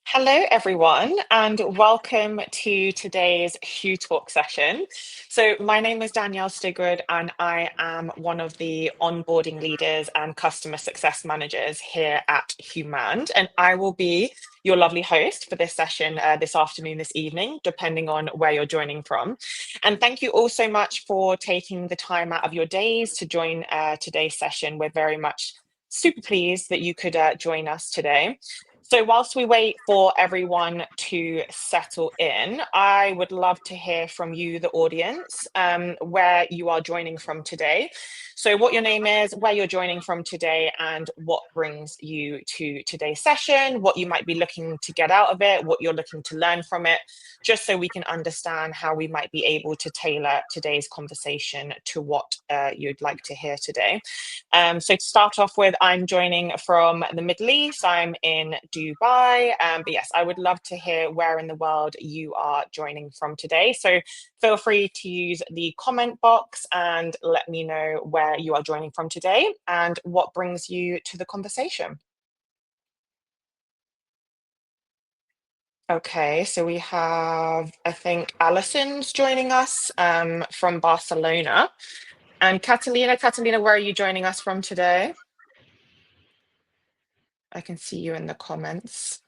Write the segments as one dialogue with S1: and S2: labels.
S1: Hello, everyone, and welcome to today's Who Talk session. So my name is Danielle Stigwood, and I am one of the onboarding leaders and customer success managers here at Humand, and I will be your lovely host for this session this afternoon, this evening, depending on where you're joining from. And thank you all so much for taking the time out of your days to join today's session. We're very much super pleased that you could join us today. So whilst we wait for everyone to settle in, I would love to hear from you, the audience, where you are joining from today. So what your name is, where you're joining from today, and what brings you to today's session, what you might be looking to get out of it, what you're looking to learn from it, just so we can understand how we might be able to tailor today's conversation to what you'd like to hear today. So to start off with, I'm joining from the Middle East. I'm in Dubai. But yes, I would love to hear where in the world you are joining from today. So feel free to use the comment box and let me know where you are joining from today and what brings you to the conversation. Okay, so we have, I think, Alison's joining us from Barcelona. And Catalina, where are you joining us from today? I can see you in the comments.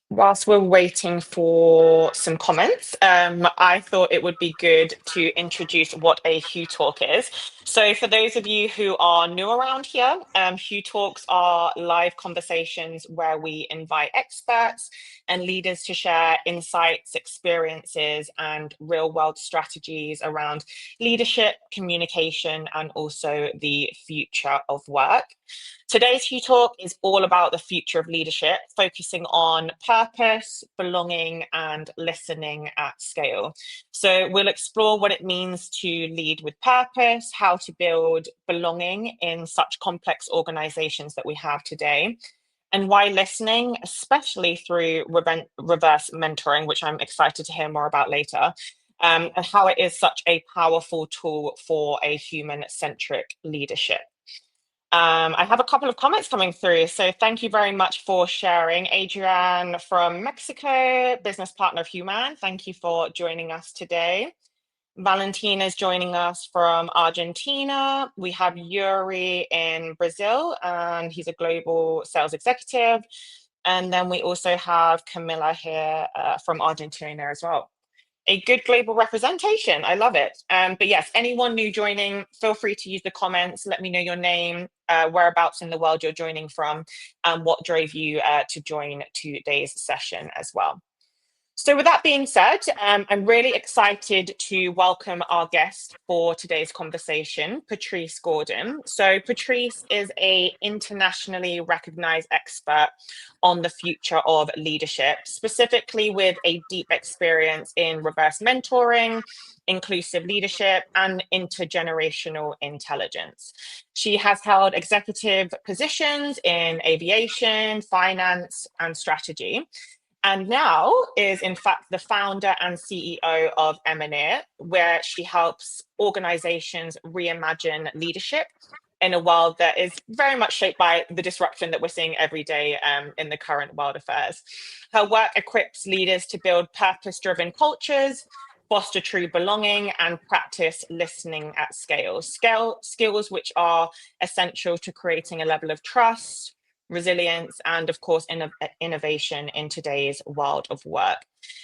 S1: Whilst we're waiting for some comments, I thought it would be good to introduce what a Hugh Talk is. So for those of you who are new around here, Hugh Talks are live conversations where we invite experts and leaders to share insights, experiences, and real world strategies around leadership, communication, and also the future of work. Today's Hugh Talk is all about the future of leadership, focusing on purpose, belonging, and listening at scale. So we'll explore what it means to lead with purpose, how to build belonging in such complex organizations that we have today, and why listening, especially through reverse mentoring, which I'm excited to hear more about later, and how it is such a powerful tool for a human-centric leadership. I have a couple of comments coming through. So thank you very much for sharing. Adrian from Mexico, business partner of Human. Thank you for joining us today. Valentina is joining us from Argentina. We have Yuri in Brazil, and he's a global sales executive. And then we also have Camilla here from Argentina as well. A good global representation. I love it. But yes, anyone new joining, feel free to use the comments. Let me know your name, whereabouts in the world you're joining from, and what drove you to join today's session as well. So with that being said, I'm really excited to welcome our guest for today's conversation, Patrice Gordon. So Patrice is an internationally recognized expert on the future of leadership, specifically with a deep experience in reverse mentoring, inclusive leadership, and intergenerational intelligence. She has held executive positions in aviation, finance, and strategy, and now is in fact the founder and CEO of Eminere, where she helps organizations reimagine leadership in a world that is very much shaped by the disruption that we're seeing every day in the current world affairs. Her work equips leaders to build purpose-driven cultures, foster true belonging, and practice listening at skills which are essential to creating a level of trust, resilience, and of course, innovation in today's world of work.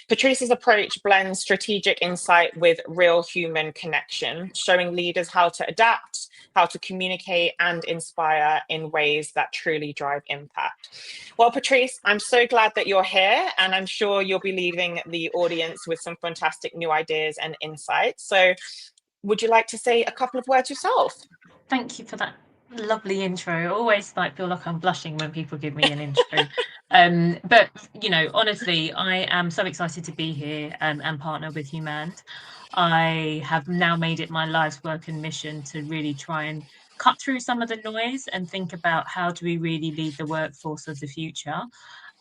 S1: Patrice's approach blends strategic insight with real human connection, showing leaders how to adapt, how to communicate, and inspire in ways that truly drive impact. Well, Patrice, I'm so glad that you're here, and I'm sure you'll be leaving the audience with some fantastic new ideas and insights. So, would you like to say a couple of words yourself?
S2: Thank you for that lovely intro. I always feel like I'm blushing when people give me an intro. But honestly, I am so excited to be here and partner with Human. I have now made it my life's work and mission to really try and cut through some of the noise and think about how do we really lead the workforce of the future.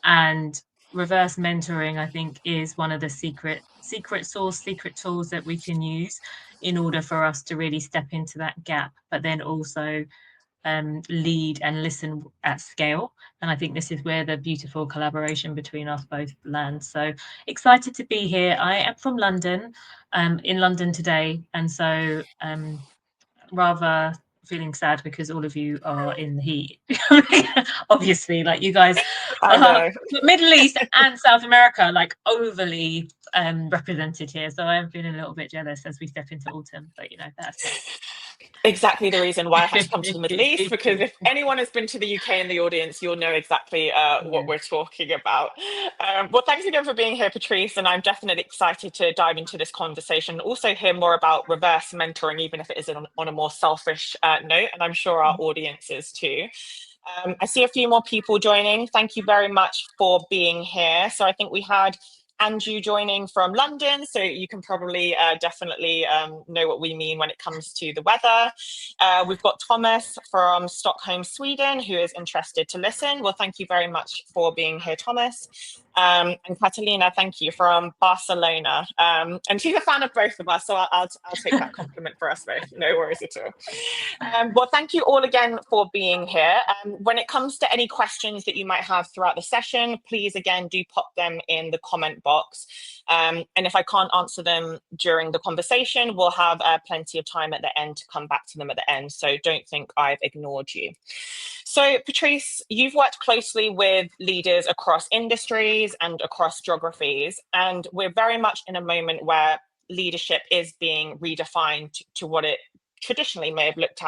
S2: And reverse mentoring, I think, is one of the secret tools that we can use in order for us to really step into that gap, but then also lead and listen at scale. And I think this is where the beautiful collaboration between us both lands. So excited to be here. I am from London, in London today, and so rather feeling sad because all of you are in the heat. Obviously, like you guys
S1: I
S2: are
S1: know.
S2: Middle East and South America, like overly represented here. So I'm feeling a little bit jealous as we step into autumn, but that's life.
S1: exactly the reason why I had to come to the Middle East, because if anyone has been to the UK in the audience, you'll know exactly what
S2: Yeah.
S1: we're talking about. Well, thanks again for being here, Patrice, and I'm definitely excited to dive into this conversation, also hear more about reverse mentoring, even if it is on a more selfish note, and I'm sure our audience is too. I see a few more people joining. Thank you very much for being here. So I think we had Andrew joining from London, so you can probably definitely know what we mean when it comes to the weather. We've got Thomas from Stockholm, Sweden, who is interested to listen. Well, thank you very much for being here, Thomas. And Catalina, thank you, from Barcelona. And she's a fan of both of us, so I'll take that compliment for us both. No worries at all. Well, thank you all again for being here. When it comes to any questions that you might have throughout the session, please again do pop them in the comment box. And if I can't answer them during the conversation, we'll have plenty of time at the end to come back to them at the end. So don't think I've ignored you. So Patrice, you've worked closely with leaders across industries and across geographies, and we're very much in a moment where leadership is being redefined to what it traditionally may have looked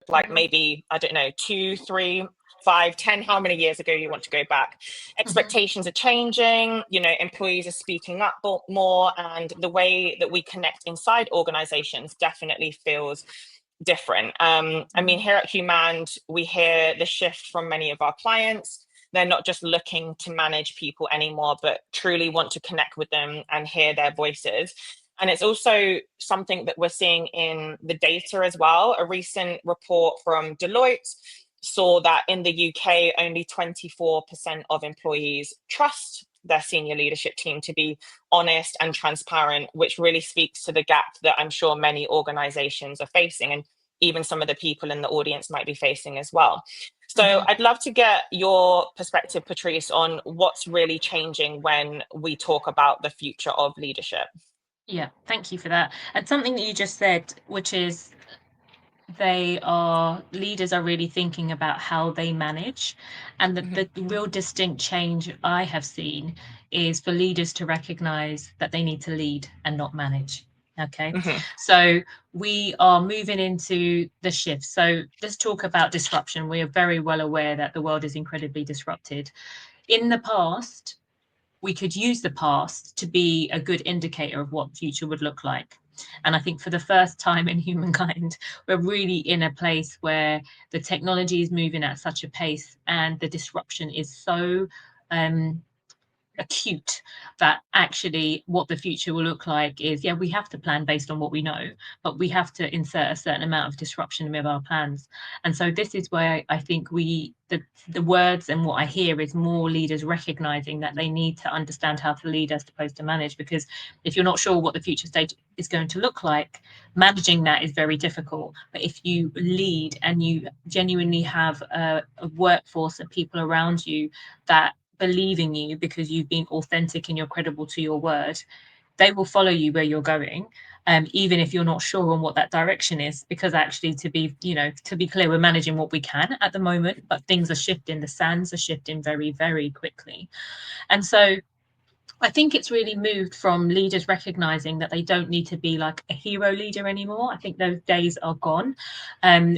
S1: like maybe, I don't know, 2, 3, 5, 10, how many years ago you want to go back. Expectations are changing, employees are speaking up more, and the way that we connect inside organizations definitely feels different. I mean, here at Humand, we hear the shift from many of our clients. They're not just looking to manage people anymore, but truly want to connect with them and hear their voices. And it's also something that we're seeing in the data as well. A recent report from Deloitte saw that in the UK, only 24% of employees trust their senior leadership team to be honest and transparent, which really speaks to the gap that I'm sure many organizations are facing, and even some of the people in the audience might be facing as well. So I'd love to get your perspective, Patrice, on what's really changing when we talk about the future of leadership.
S2: Yeah, thank you for that. And something that you just said, which is leaders are really thinking about how they manage. And the real distinct change I have seen is for leaders to recognize that they need to lead and not manage. Okay, so we are moving into the shift. So let's talk about disruption. We are very well aware that the world is incredibly disrupted. In the past, we could use the past to be a good indicator of what the future would look like. And I think for the first time in humankind, we're really in a place where the technology is moving at such a pace and the disruption is so acute that actually what the future will look like is, yeah, we have to plan based on what we know, but we have to insert a certain amount of disruption with our plans. And so this is where I think the words and what I hear is more leaders recognizing that they need to understand how to lead as opposed to manage, because if you're not sure what the future state is going to look like, managing that is very difficult. But if you lead and you genuinely have a workforce of people around you that believe in you because you've been authentic and you're credible to your word, they will follow you where you're going, even if you're not sure on what that direction is, because actually to be clear, we're managing what we can at the moment, but things are shifting, the sands are shifting very, very quickly. And so I think it's really moved from leaders recognizing that they don't need to be like a hero leader anymore. I think those days are gone.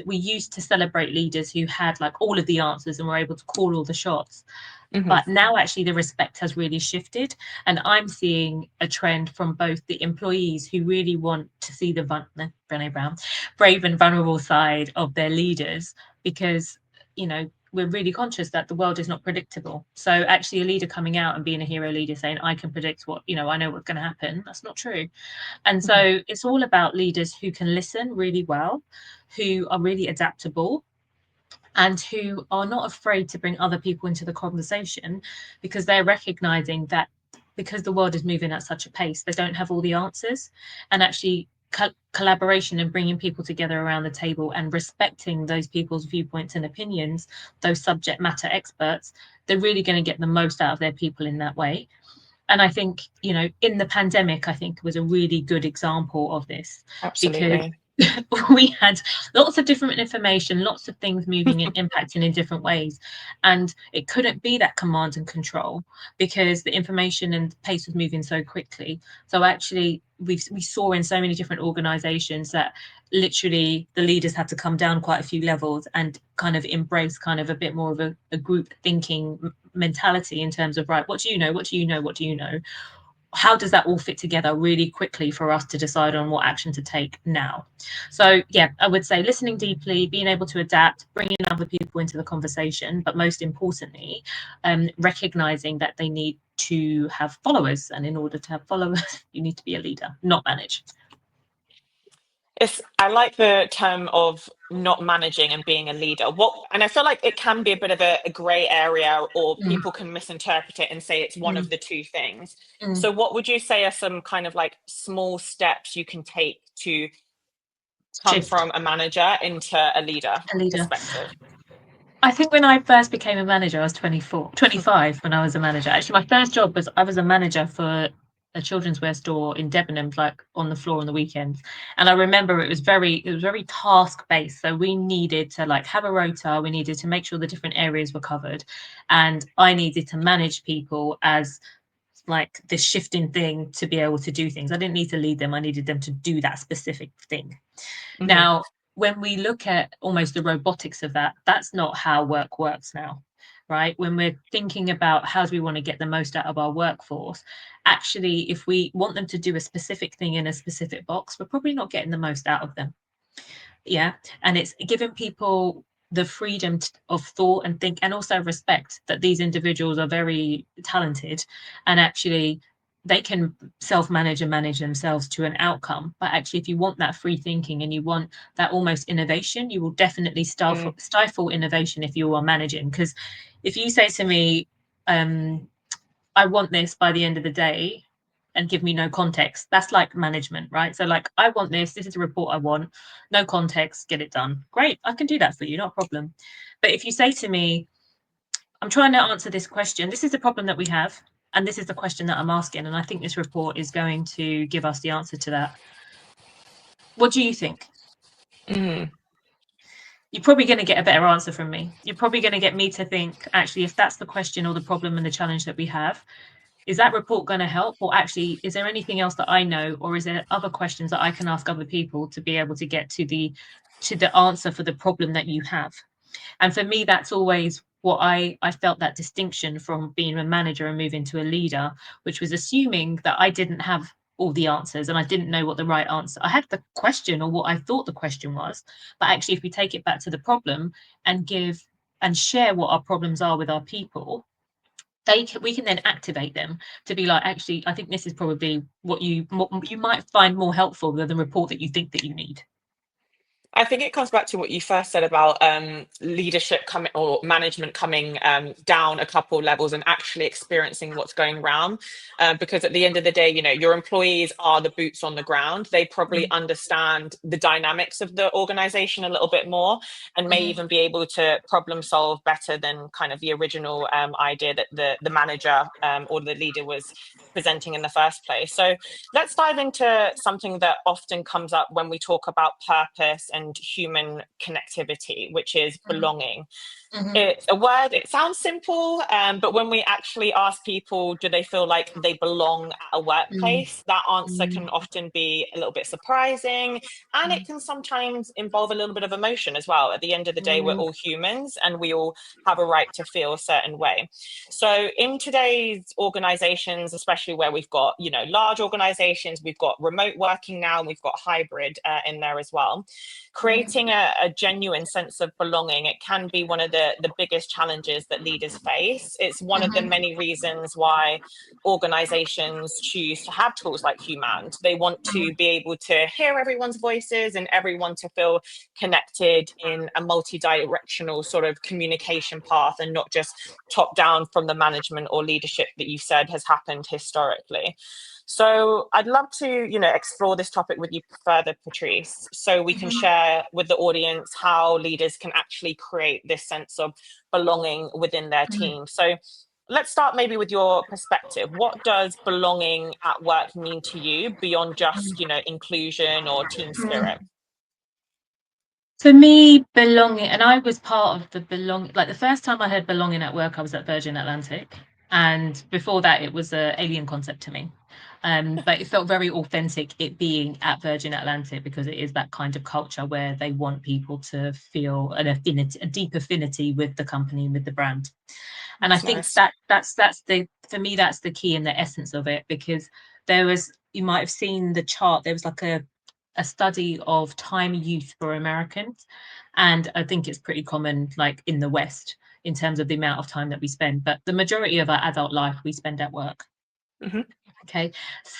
S2: We used to celebrate leaders who had like all of the answers and were able to call all the shots. But now actually the respect has really shifted. And I'm seeing a trend from both the employees who really want to see the brave and vulnerable side of their leaders, because, we're really conscious that the world is not predictable. So actually a leader coming out and being a hero leader saying, I can predict what, I know what's going to happen. That's not true. And so it's all about leaders who can listen really well, who are really adaptable, and who are not afraid to bring other people into the conversation, because they're recognizing that because the world is moving at such a pace, they don't have all the answers. And actually collaboration and bringing people together around the table and respecting those people's viewpoints and opinions, those subject matter experts, they're really going to get the most out of their people in that way. And I think, in the pandemic, I think was a really good example of this.
S1: Absolutely.
S2: Because we had lots of different information, lots of things moving and impacting in different ways. And it couldn't be that command and control because the information and the pace was moving so quickly. So actually, we saw in so many different organizations that literally the leaders had to come down quite a few levels and kind of embrace kind of a bit more of a group thinking mentality in terms of, right, what do you know, what do you know, what do you know, how does that all fit together really quickly for us to decide on what action to take now? So yeah, I would say listening deeply, being able to adapt, bringing other people into the conversation, but most importantly, recognizing that they need to have followers, and in order to have followers you need to be a leader, not manage.
S1: I like the term of not managing and being a leader. And I feel like it can be a bit of a grey area, or
S2: Mm,
S1: people can misinterpret it and say it's one
S2: mm,
S1: of the two things.
S2: mm.
S1: So, what would you say are some kind of like small steps you can take to come
S2: Shift.
S1: from a manager into a leader
S2: A leader.
S1: perspective?
S2: I think when I first became a manager, I was 25 when I was a manager. Actually, my first job was I was a manager for a children's wear store in Debenham, like on the floor on the weekends. And I remember it was very task based. So we needed to like have a rota, we needed to make sure the different areas were covered, and I needed to manage people as like this shifting thing to be able to do things. I didn't need to lead them, I needed them to do that specific thing.
S1: Hmm.
S2: Now, when we look at almost the robotics of that, that's not how work works now, right? When we're thinking about how do we want to get the most out of our workforce, actually, if we want them to do a specific thing in a specific box, we're probably not getting the most out of them. Yeah. And it's giving people the freedom of thought and think, and also respect that these individuals are very talented, and actually they can self-manage and manage themselves to an outcome. But actually, if you want that free thinking and you want that almost innovation, you will definitely stifle innovation if you are managing. Because if you say to me, I want this by the end of the day, and give me no context, that's like management, right? So like, I want this is a report I want, no context, get it done. Great, I can do that for you, not a problem. But if you say to me, I'm trying to answer this question, this is the problem that we have, and this is the question that I'm asking, and I think this report is going to give us the answer to that. What do you think?
S1: Mm.
S2: You're probably going to get a better answer from me. You're probably going to get me to think, actually, if that's the question or the problem and the challenge that we have, is that report going to help? Or actually, is there anything else that I know, or is there other questions that I can ask other people to be able to get to the answer for the problem that you have? And for me, that's always what I felt, that distinction from being a manager and moving to a leader, which was assuming that I didn't have all the answers and I didn't know what the right answer. I had the question, or what I thought the question was, but actually, if we take it back to the problem and give and share what our problems are with our people, we can then activate them to be like, actually, I think this is probably what you might find more helpful than the report that you think that you need.
S1: I think it comes back to what you first said about leadership coming, or management coming down a couple levels and actually experiencing what's going around. Because at the end of the day, your employees are the boots on the ground. They probably understand the dynamics of the organization a little bit more, and may
S2: Mm-hmm.
S1: even be able to problem solve better than kind of the original idea that the manager or the leader was presenting in the first place. So let's dive into something that often comes up when we talk about purpose and human connectivity, which is belonging.
S2: Mm-hmm.
S1: It's a word, it sounds simple, but when we actually ask people, do they feel like they belong at a workplace? That answer
S2: Mm-hmm.
S1: can often be a little bit surprising, and it can sometimes involve a little bit of emotion as well. At the end of the day, we're
S2: Mm-hmm.
S1: all humans and we all have a right to feel a certain way. So, in today's organizations, especially where we've got, large organizations, we've got remote working now, and we've got hybrid in there as well, creating a genuine sense of belonging, it can be one of the biggest challenges that leaders face. It's one of the
S2: Mm-hmm.
S1: many reasons why organizations choose to have tools like Human. They want to be able to hear everyone's voices and everyone to feel connected in a multi-directional sort of communication path, and not just top down from the management or leadership that you said has happened historically. So I'd love to, explore this topic with you further, Patrice, so we can
S2: Mm-hmm.
S1: share with the audience how leaders can actually create this sense of belonging within their team. So let's start maybe with your perspective. What does belonging at work mean to you beyond just, inclusion or team spirit?
S2: For me, belonging, and I was part of the belonging. Like the first time I heard belonging at work, I was at Virgin Atlantic. And before that, it was an alien concept to me. But it felt very authentic, it being at Virgin Atlantic, because it is that kind of culture where they want people to feel an affinity, a deep affinity with the company and with the brand. And I
S1: That's
S2: think
S1: nice.
S2: that that's the, for me, that's the key and the essence of it, because there was, you might have seen the chart, there was like a study of time use for Americans, and I think it's pretty common like in the West in terms of the amount of time that we spend, but the majority of our adult life we spend at work.
S1: Hmm.
S2: Okay,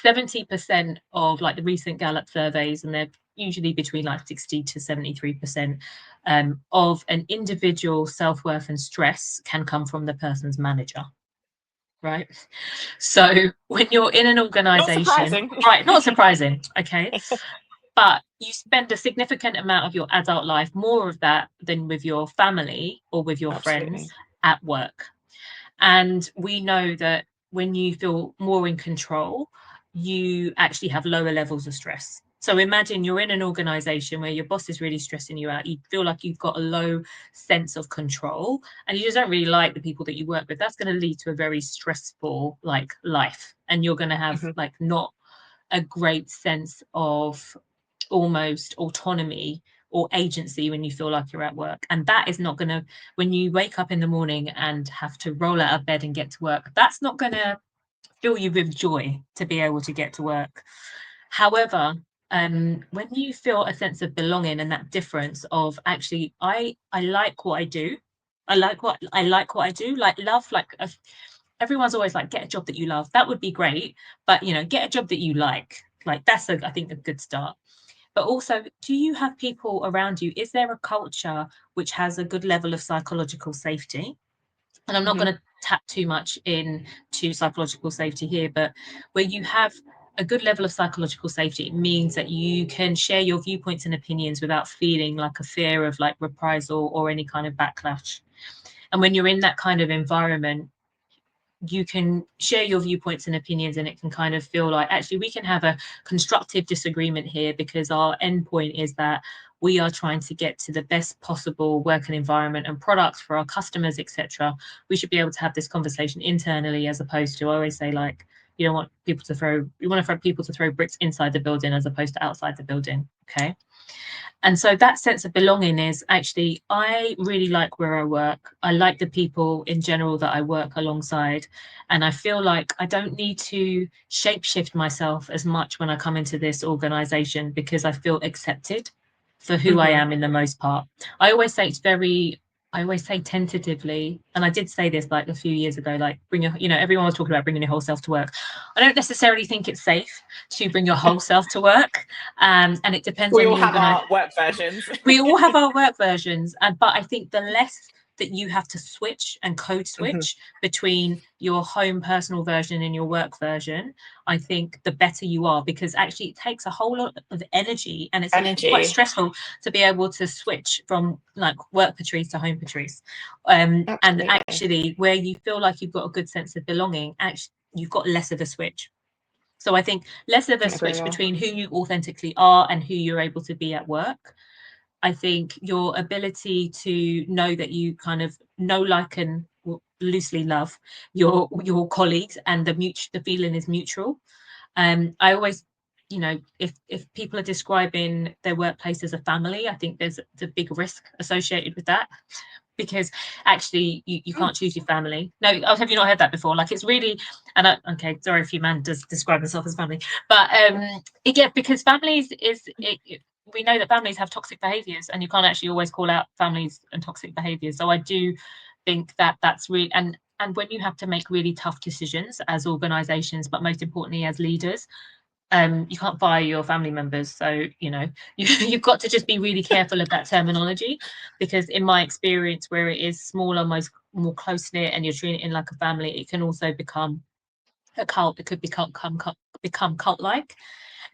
S2: 70% of like the recent Gallup surveys, and they're usually between like 60 to 73% of an individual self-worth and stress can come from the person's manager, right? So when you're in an
S1: Not
S2: organization,
S1: surprising.
S2: right, not surprising, okay, but you spend a significant amount of your adult life, more of that than with your family or with your friends,
S1: Absolutely.
S2: at work. And we know that when you feel more in control, you actually have lower levels of stress. So imagine you're in an organization where your boss is really stressing you out. You feel like you've got a low sense of control and you just don't really like the people that you work with. That's going to lead to a very stressful like life. And you're going to have
S1: Hmm.
S2: like not a great sense of almost autonomy or agency when you feel like you're at work. And that is not going to, when you wake up in the morning and have to roll out of bed and get to work, that's not going to fill you with joy to be able to get to work. However, when you feel a sense of belonging and that difference of actually, I like what I do. I like what I do. Like love, like everyone's always like, get a job that you love. That would be great, but you know, get a job that you like. Like that's I think a good start. But also, do you have people around you? Is there a culture which has a good level of psychological safety? And I'm not
S1: Hmm.
S2: going to tap too much into psychological safety here, but where you have a good level of psychological safety, it means that you can share your viewpoints and opinions without feeling like a fear of like reprisal or any kind of backlash. And when you're in that kind of environment, you can share your viewpoints and opinions, and it can kind of feel like actually we can have a constructive disagreement here because our end point is that we are trying to get to the best possible working environment and products for our customers, etc. We should be able to have this conversation internally, as opposed to, I always say, like, you don't want people to throw, you want to throw people to throw bricks inside the building as opposed to outside the building. Okay. And so that sense of belonging is actually, I really like where I work. I like the people in general that I work alongside. And I feel like I don't need to shapeshift myself as much when I come into this organization because I feel accepted for who I
S1: Hmm.
S2: am in the most part. I always say it's very, I always say tentatively, and I did say this like a few years ago, like bring your, you know, everyone was talking about bringing your whole self to work. I don't necessarily think it's safe to bring your whole self to work. And it depends
S1: We
S2: on
S1: all
S2: the
S1: have
S2: organization.
S1: our work versions.
S2: We all have our work versions, and but I think the less that you have to switch and code
S1: Hmm.
S2: switch between your home personal version and your work version, I think the better you are, because actually it takes a whole lot of energy and it's quite
S1: Energy.
S2: stressful to be able to switch from like work Patrice to home Patrice. And
S1: Absolutely.
S2: actually where you feel like you've got a good sense of belonging, actually you've got less of a switch. So I think less of a
S1: Couldn't agree
S2: switch
S1: more.
S2: between who you authentically are and who you're able to be at work. I think your ability to know that you kind of know, like, and loosely love your colleagues, and the feeling is mutual. I always, you know, if people are describing their workplace as a family, I think there's a big risk associated with that, because actually you
S1: Mm.
S2: can't choose your family. No, have you not heard that before? Like it's really, and okay, sorry if your man does describe himself as family, but yeah, because families we know that families have toxic behaviors, and you can't actually always call out families and toxic behaviors. So I do think that that's really, and when you have to make really tough decisions as organizations, but most importantly as leaders, you can't fire your family members. So you know you've got to just be really careful of that terminology, because in my experience, where it is smaller, most more close knit, and you're treating it in like a family, it can also become a cult. It could become cult like.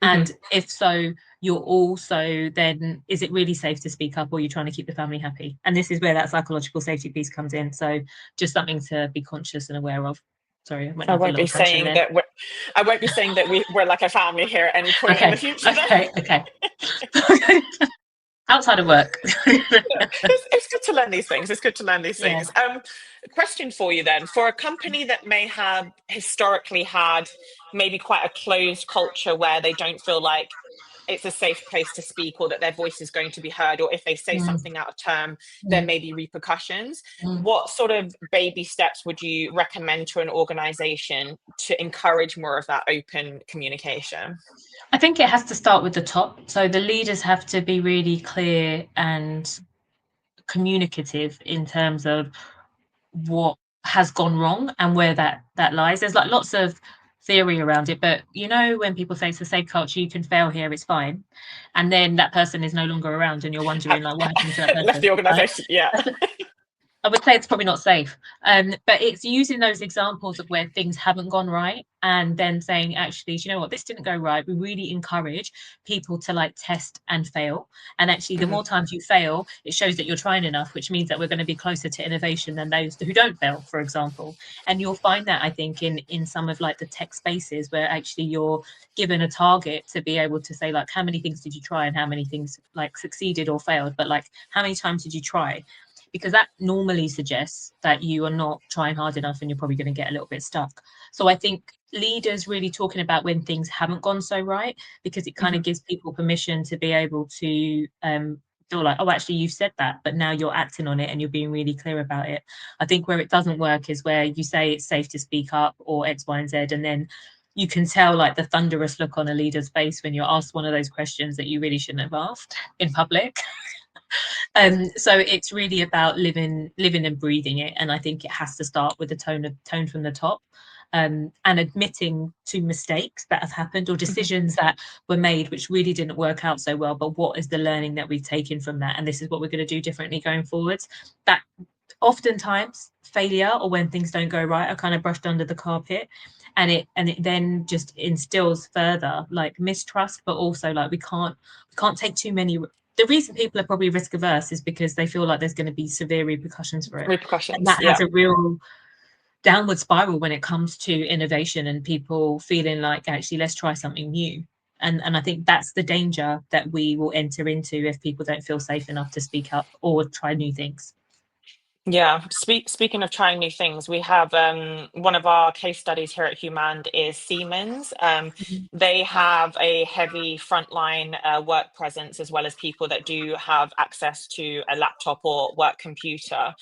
S1: Hmm.
S2: And if so, you're also then, is it really safe to speak up, or are you trying to keep the family happy? And this is where that psychological safety piece comes in. So just something to be conscious and aware of. Sorry, I went
S1: I
S2: off a
S1: won't
S2: little
S1: be
S2: tangent
S1: saying
S2: there.
S1: that I won't be saying that we're like a family here at any point in the
S2: Okay,
S1: future.
S2: okay, okay. outside of work.
S1: It's good to learn these things. It's good to learn these
S2: Yeah.
S1: things. Question for you then. For a company that may have historically had maybe quite a closed culture where they don't feel like it's a safe place to speak or that their voice is going to be heard, or if they say
S2: Mm,
S1: something out of term, there
S2: mm,
S1: may be repercussions.
S2: mm.
S1: What sort of baby steps would you recommend to an organization to encourage more of that open communication?
S2: I think it has to start with the top. So the leaders have to be really clear and communicative in terms of what has gone wrong and where that lies. There's like lots of theory around it, but you know, when people say it's a safe culture, you can fail here, it's fine, and then that person is no longer around and you're wondering
S1: Have
S2: like what happened to that
S1: left
S2: person,
S1: the
S2: right?
S1: organization? Yeah.
S2: I would say it's probably not safe. But it's using those examples of where things haven't gone right and then saying, actually, do you know what, this didn't go right. We really encourage people to like test and fail. And actually, the more
S1: Mhm.
S2: times you fail, it shows that you're trying enough, which means that we're going to be closer to innovation than those who don't fail, for example. And you'll find that, I think, in some of like the tech spaces where actually you're given a target to be able to say, like, how many things did you try and how many things like succeeded or failed, but like how many times did you try? Because that normally suggests that you are not trying hard enough and you're probably going to get a little bit stuck. So I think leaders really talking about when things haven't gone so right, because it kind of
S1: Mhm.
S2: gives people permission to be able to feel like, oh, actually, you've said that, but now you're acting on it and you're being really clear about it. I think where it doesn't work is where you say it's safe to speak up or X, Y, and Z, and then you can tell like the thunderous look on a leader's face when you're asked one of those questions that you really shouldn't have asked in public. So it's really about living and breathing it, and I think it has to start with a tone from the top, and admitting to mistakes that have happened or
S1: Mhm.
S2: decisions that were made which really didn't work out so well. But what is the learning that we've taken from that, and this is what we're going to do differently going forwards. That oftentimes failure or when things don't go right are kind of brushed under the carpet, and it then just instills further like mistrust, but also like we can't take too many. The reason people are probably risk averse is because they feel like there's going to be severe repercussions for it, and
S1: Repercussions.
S2: that has
S1: Yeah.
S2: a real downward spiral when it comes to innovation and people feeling like, actually, let's try something new. And I think that's the danger that we will enter into if people don't feel safe enough to speak up or try new things.
S1: Yeah, speaking of trying new things, we have one of our case studies here at Humand is Siemens.
S2: Mhm.
S1: They have a heavy frontline work presence as well as people that do have access to a laptop or work computer.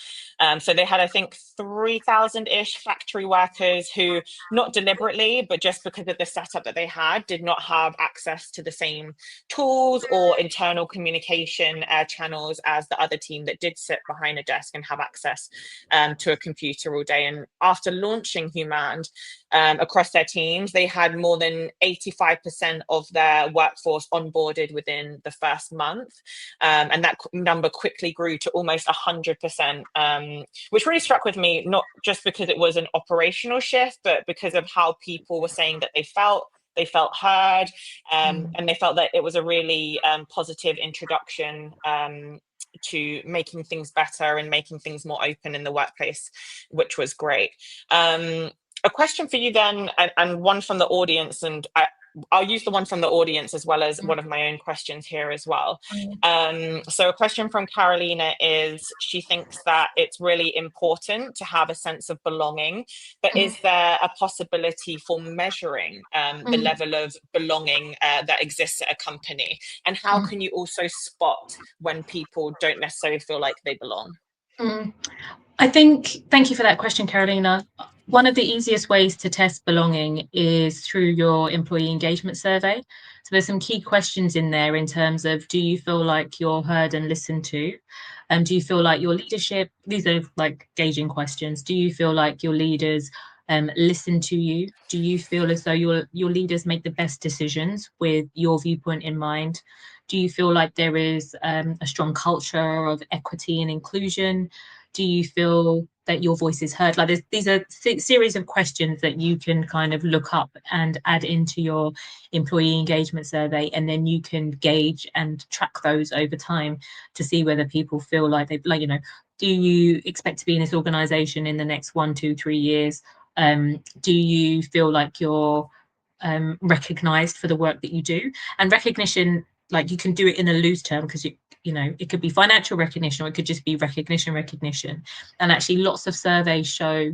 S1: So they had, I think, 3,000-ish factory workers who, not deliberately, but just because of the setup that they had, did not have access to the same tools or internal communication channels as the other team that did sit behind a desk and have access to a computer all day. And after launching Humand across their teams, they had more than 85% of their workforce onboarded within the first month. And that number quickly grew to almost 100%, which really struck with me, not just because it was an operational shift, but because of how people were saying that they felt. They felt heard,
S2: Mm.
S1: and they felt that it was a really positive introduction to making things better and making things more open in the workplace, which was great. A question for you then, and one from the audience, and I'll use the one from the audience as well as one of my own questions here as well.
S2: Mm.
S1: So a question from Carolina is, she thinks that it's really important to have a sense of belonging, but
S2: Mm.
S1: is there a possibility for measuring the
S2: Mm.
S1: level of belonging that exists at a company? And how
S2: Mm.
S1: can you also spot when people don't necessarily feel like they belong?
S2: Mm. I think, thank you for that question, Carolina. One of the easiest ways to test belonging is through your employee engagement survey. So there's some key questions in there in terms of, do you feel like you're heard and listened to? Do you feel like your leadership, these are like gauging questions. Do you feel like your leaders listen to you? Do you feel as though your leaders make the best decisions with your viewpoint in mind? Do you feel like there is a strong culture of equity and inclusion? Do you feel that your voice is heard? Like these are series of questions that you can kind of look up and add into your employee engagement survey, and then you can gauge and track those over time to see whether people feel like they, like, do you expect to be in this organization in the next 1, 2, 3 years? Do you feel like you're recognized for the work that you do? And recognition, like, you can do it in a loose term because you know, it could be financial recognition, or it could just be recognition. And actually lots of surveys show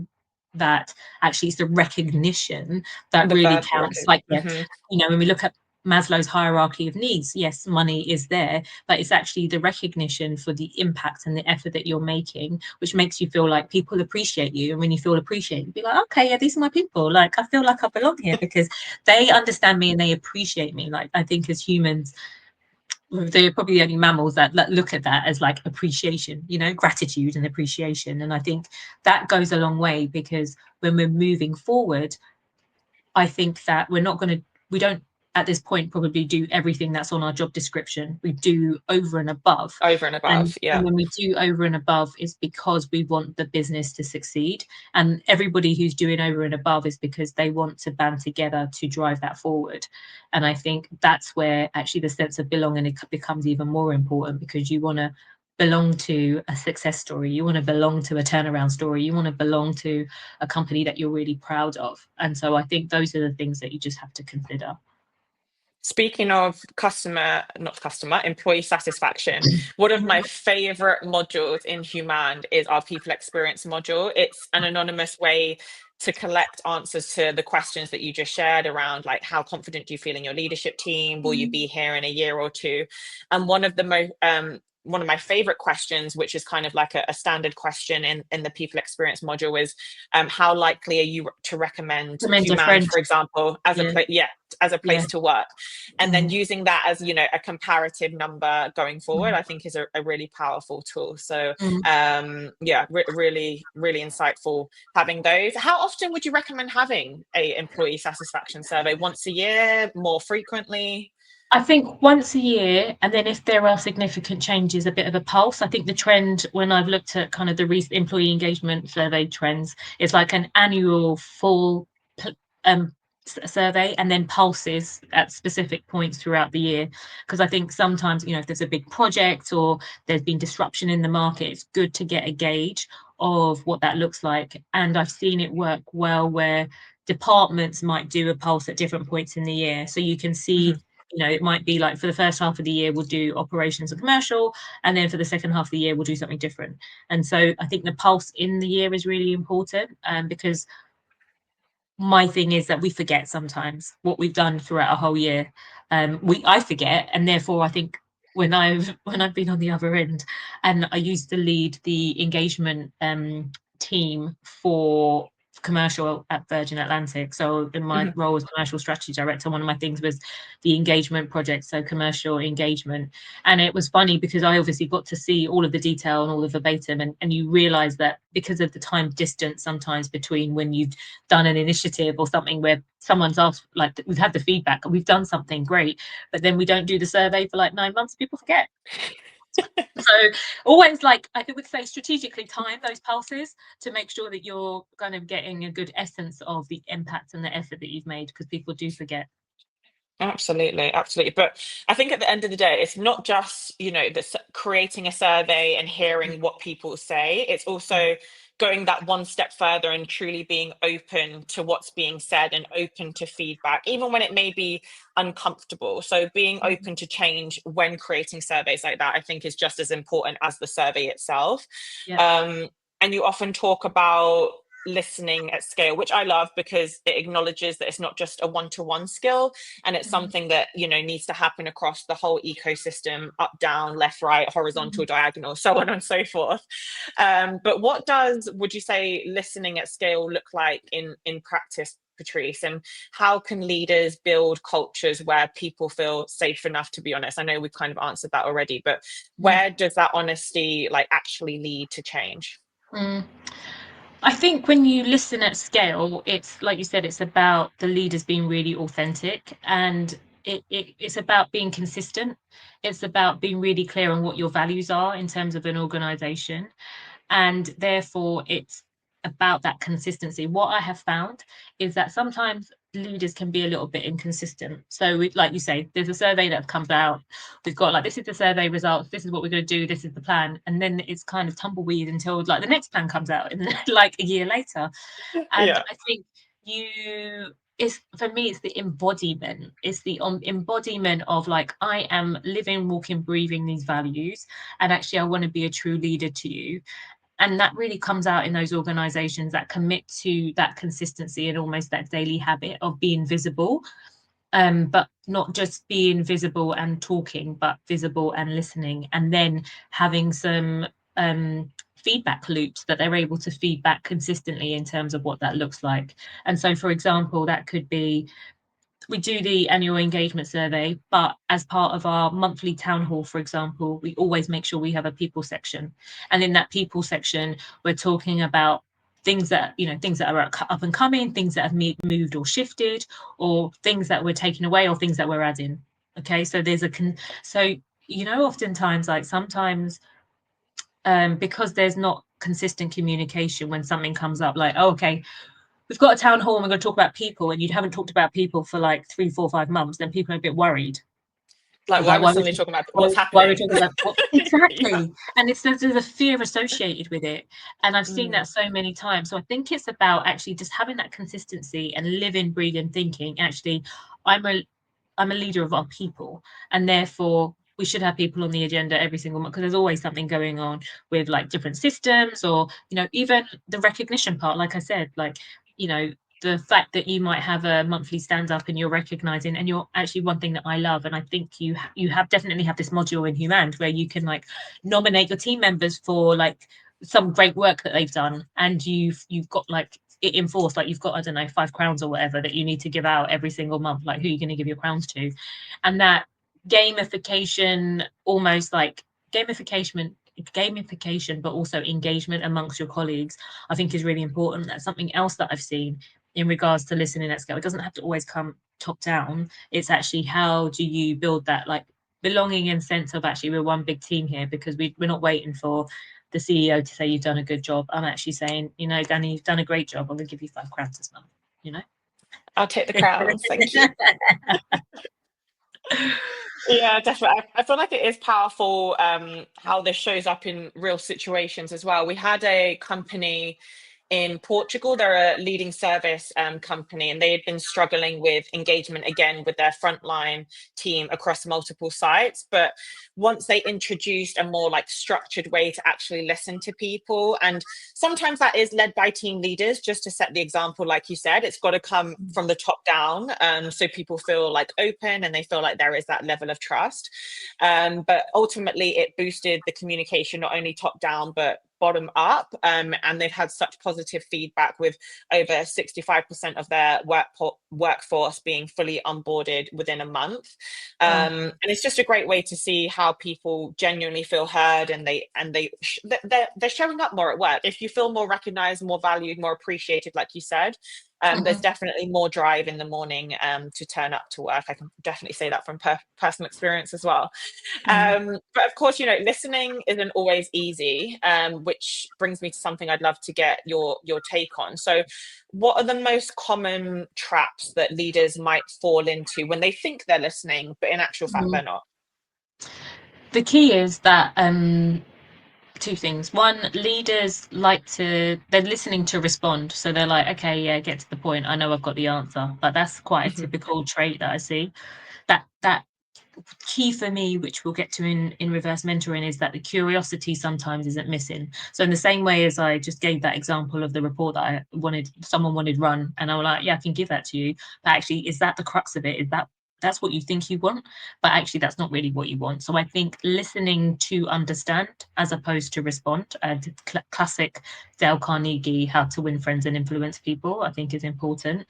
S2: that actually it's the recognition that
S1: The
S2: really
S1: verbal
S2: counts. Like, yeah,
S1: record.
S2: you know, when we look at Maslow's hierarchy of needs, yes, money is there, but it's actually the recognition for the impact and the effort that you're making, which makes you feel like people appreciate you. And when you feel appreciated, be like, okay, yeah, these are my people. Like, I feel like I belong here because they understand me and they appreciate me. Like, I think as humans, they're probably the only mammals that look at that as like appreciation, you know, gratitude and appreciation. And I think that goes a long way, because when we're moving forward, I think that we don't at this point probably do everything that's on our job description. We do over and above.
S1: Over and
S2: And,
S1: above, yeah.
S2: and when we do over and above, it's because we want the business to succeed. And everybody who's doing over and above is because they want to band together to drive that forward. And I think that's where actually the sense of belonging becomes even more important, because you want to belong to a success story. You want to belong to a turnaround story. You want to belong to a company that you're really proud of. And so I think those are the things that you just have to consider.
S1: Speaking of employee satisfaction, one of my favorite modules in Human is our people experience module. It's an anonymous way to collect answers to the questions that you just shared around, like, how confident do you feel in your leadership team? Will you be here in a year or two? And one of my favorite questions, which is kind of like a standard question in the people experience module, is how likely are you to recommend
S2: Recommend a
S1: Human,
S2: friend.
S1: for example, as a
S2: Yeah,
S1: place, yeah, as a
S2: yeah.
S1: place to work? And then
S2: Mm.
S1: using that as, you know, a comparative number going forward, I think is a really powerful tool. So
S2: Mm.
S1: yeah, really, really insightful having those. How often would you recommend having a employee satisfaction survey? Once a year, more frequently?
S2: I think once a year, and then if there are significant changes, a bit of a pulse. I think the trend, when I've looked at kind of the recent employee engagement survey trends, is like an annual full um, survey, and then pulses at specific points throughout the year. Because I think sometimes, you know, if there's a big project or there's been disruption in the market, it's good to get a gauge of what that looks like. And I've seen it work well where departments might do a pulse at different points in the year. So you can see, you know, it might be like for the first half of the year, we'll do operations and commercial. And then for the second half of the year, we'll do something different. And so I think the pulse in the year is really important, because my thing is that we forget sometimes what we've done throughout a whole year. I forget, and therefore I think when I've been on the other end, and I used to lead the engagement team for commercial at Virgin Atlantic. So in my
S1: Mhm.
S2: role as commercial strategy director, one of my things was the engagement project, so commercial engagement. And it was funny because I obviously got to see all of the detail and all the verbatim, and you realize that because of the time distance sometimes between when you've done an initiative or something where someone's asked, like, we've had the feedback and we've done something great, but then we don't do the survey for like 9 months, people forget. So always, like, I would say, strategically time those pulses to make sure that you're kind of getting a good essence of the impact and the effort that you've made, because people do forget.
S1: Absolutely, absolutely. But I think at the end of the day, it's not just, you know, creating a survey and hearing what people say. It's
S2: Mm,
S1: also going that one step further and truly being open to what's being said and open to feedback, even when it may be uncomfortable. So being
S2: mm,
S1: open to change when creating surveys like that, I think, is just as important as the survey itself.
S2: yeah.
S1: Um, and you often talk about listening at scale, which I love because it acknowledges that it's not just a one-to-one skill, and it's
S2: Mm,
S1: something that, you know, needs to happen across the whole ecosystem: up, down, left, right, horizontal,
S2: mm.
S1: diagonal, so on and so forth. But what would you say listening at scale look like in practice, Patrice? And how can leaders build cultures where people feel safe enough to be honest? I know we've kind of answered that already, but
S2: Mm,
S1: where does that honesty, like, actually lead to change?
S2: mm. I think when you listen at scale, it's like you said, it's about the leaders being really authentic, and it's about being consistent. It's about being really clear on what your values are in terms of an organization. And therefore it's about that consistency. What I have found is that sometimes leaders can be a little bit inconsistent. So like you say, there's a survey that comes out, we've got like, this is the survey results, this is what we're going to do, this is the plan, and then it's kind of tumbleweed until like the next plan comes out in like a year later. And
S1: Yeah.
S2: I think you it's, for me, it's the embodiment. It's the embodiment of like, I am living, walking, breathing these values, and actually I want to be a true leader to you. And that really comes out in those organizations that commit to that consistency and almost that daily habit of being visible, but not just being visible and talking, but visible and listening, and then having some feedback loops that they're able to feedback consistently in terms of what that looks like. And so, for example, that could be, we do the annual engagement survey, but as part of our monthly town hall, for example, we always make sure we have a people section. And in that people section, we're talking about things that, you know, things that are up and coming, things that have moved or shifted, or things that we're taking away, or things that we're adding. Okay, so there's a so, you know, oftentimes, like sometimes, because there's not consistent communication when something comes up, like, oh, okay, we've got a town hall and we're going to talk about people, and you haven't talked about people for like 3, 4, 5 months, then people are a bit worried.
S1: Like,
S2: It's
S1: why
S2: like,
S1: we're suddenly talking about what's
S2: why are we
S1: happening?
S2: talking about what?
S1: Yeah.
S2: Exactly. And it's, there's a fear associated with it. And I've seen
S1: Mm.
S2: that so many times. So I think it's about actually just having that consistency and living, breathing, thinking, actually, I'm a I'm a leader of our people, and therefore we should have people on the agenda every single month, because there's always something going on with like different systems, or, you know, even the recognition part, like I said, like, you know, the fact that you might have a monthly stand up and you're recognizing, and you're actually, one thing that I love, and I think you have definitely have this module in Human where you can like nominate your team members for like some great work that they've done, and you've got like it enforced, like you've got, I don't know, 5 crowns or whatever that you need to give out every single month, like who you're going to give your crowns to. And that gamification, almost like gamification, but also engagement amongst your colleagues, I think is really important. That's something else that I've seen in regards to listening at scale. It doesn't have to always come top down. It's actually, how do you build that like belonging and sense of, actually, we're one big team here, because we're not waiting for the CEO to say you've done a good job. I'm actually saying, you know, Danny, you've done a great job. I'm going to give you 5 crowns this month, you know?
S1: I'll take the crowns. Thank you. Yeah, definitely. I feel like it is powerful how this shows up in real situations as well. We had a company in Portugal. They're a leading service company, and they had been struggling with engagement again with their frontline team across multiple sites. But once they introduced a more like structured way to actually listen to people, and sometimes that is led by team leaders, just to set the example, like you said, it's got to come from the top down, so people feel like open and they feel like there is that level of trust. But ultimately, it boosted the communication, not only top down, but bottom up, and they've had such positive feedback, with over 65% of their workforce being fully onboarded within a month.
S2: Wow.
S1: And it's just a great way to see how people genuinely feel heard, and they're showing up more at work. If you feel more recognized, more valued, more appreciated, like you said, there's definitely more drive in the morning to turn up to work. I can definitely say that from personal experience as well. But of course, you know, listening isn't always easy, which brings me to something I'd love to get your take on. So, what are the most common traps that leaders might fall into when they think they're listening, but in actual fact they're not?
S2: The key is that, two things. One, leaders they're listening to respond. So they're like, okay, yeah, get to the point. I know I've got the answer. But that's quite a
S1: Mhm.
S2: typical trait that I see. That key for me, which we'll get to in reverse mentoring, is that the curiosity sometimes isn't missing. So in the same way as I just gave that example of the report that someone wanted run, and I was like, yeah, I can give that to you. But actually, is that the crux of it? Is that's what you think you want, but actually that's not really what you want. So I think listening to understand as opposed to respond, classic Dale Carnegie, How to Win Friends and Influence People, I think is important.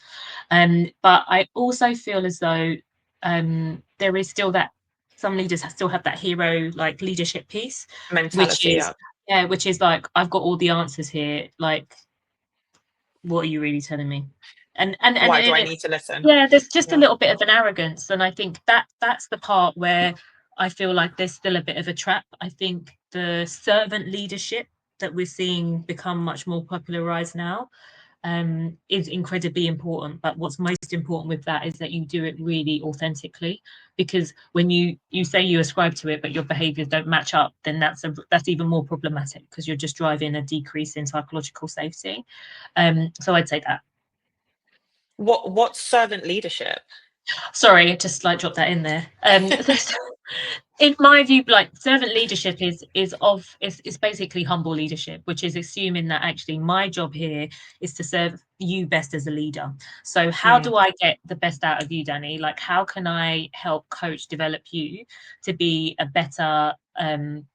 S2: But I also feel as though there is still that some leaders still have that hero like leadership piece, which
S1: Mentality,
S2: is,
S1: yeah.
S2: yeah, which is like, I've got all the answers here. Like, what are you really telling me? And
S1: Why do I
S2: it,
S1: need to listen?
S2: yeah, there's just a
S1: Yeah.
S2: little bit of an arrogance, and I think that's the part where I feel like there's still a bit of a trap. I think the servant leadership that we're seeing become much more popularized now, is incredibly important. But what's most important with that is that you do it really authentically, because when you say you ascribe to it but your behaviors don't match up, then that's even more problematic, because you're just driving a decrease in psychological safety. So I'd say that.
S1: What's servant leadership?
S2: Sorry, just like drop that in there. In my view, like servant leadership is basically humble leadership, which is assuming that actually my job here is to serve you best as a leader. So how
S1: Mm,
S2: do I get the best out of you, Danny? Like how can I help coach develop you to be a better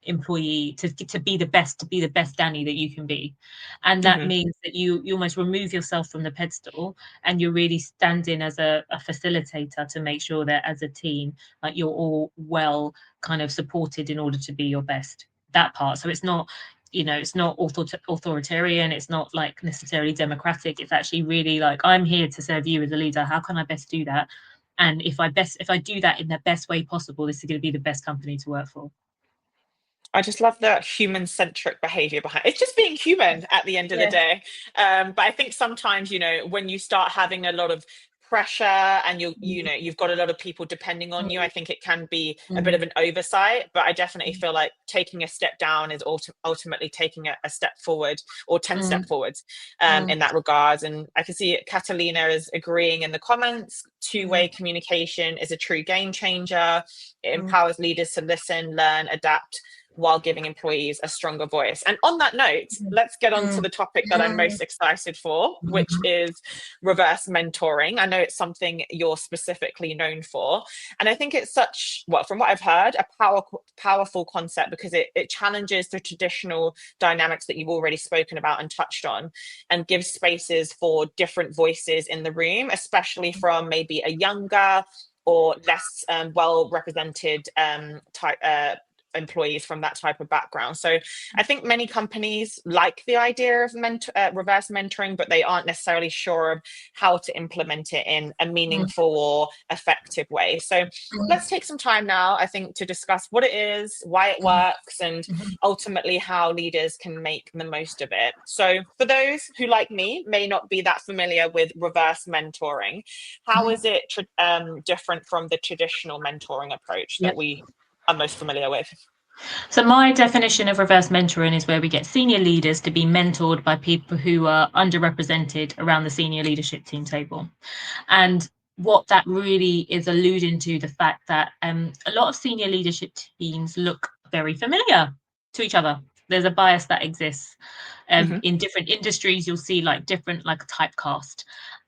S2: employee, to be the best Danny that you can be? And that
S1: mhm.
S2: means that you almost remove yourself from the pedestal and you're really standing as a facilitator to make sure that as a team, like you're all well kind of supported in order to be your best. That part. So it's not, it's not authoritarian. It's not like necessarily democratic. It's actually really like I'm here to serve you as a leader. How can I best do that? And if I do that in the best way possible, this is going to be the best company to work for.
S1: I just love the human-centric behavior behind it's just being human at the end of the
S2: Yeah.
S1: day. But I think sometimes, when you start having a lot of pressure and you've got a lot of people depending on you, I think it can be a bit of
S2: Mm,
S1: an oversight. But I definitely feel like taking a step down is ultimately taking a step forward, or 10
S2: mm,
S1: step forwards,
S2: mm,
S1: in that regard. And I can see Catalina is agreeing in the comments.
S2: mm,
S1: Two-way communication is a true game changer. It
S2: mm,
S1: empowers leaders to listen, learn, adapt, while giving employees a stronger voice. And on that note,
S2: mm,
S1: let's get on to
S2: mm,
S1: the topic that I'm most excited for, which
S2: mm,
S1: is reverse mentoring. I know it's something you're specifically known for. And I think it's well, from what I've heard, a powerful concept, because it challenges the traditional dynamics that you've already spoken about and touched on, and gives spaces for different voices in the room, especially from maybe a younger or less well represented type employees from that type of background. So I think many companies like the idea of reverse mentoring, but they aren't necessarily sure of how to implement it in a
S2: mm,
S1: meaningful or effective way. So let's take some time now, I think, to discuss what it is, why it
S2: mm,
S1: works, and
S2: mm,
S1: ultimately how leaders can make the most of it. So for those who, like me, may not be that familiar with reverse mentoring, how
S2: mm.
S1: is it different from the traditional mentoring approach that
S2: Yep.
S1: we are most familiar with?
S2: So my definition of reverse mentoring is where we get senior leaders to be mentored by people who are underrepresented around the senior leadership team table. And what that really is alluding to the fact that a lot of senior leadership teams look very familiar to each other. There's a bias that exists.
S1: Mhm.
S2: In different industries, you'll see like different like typecast.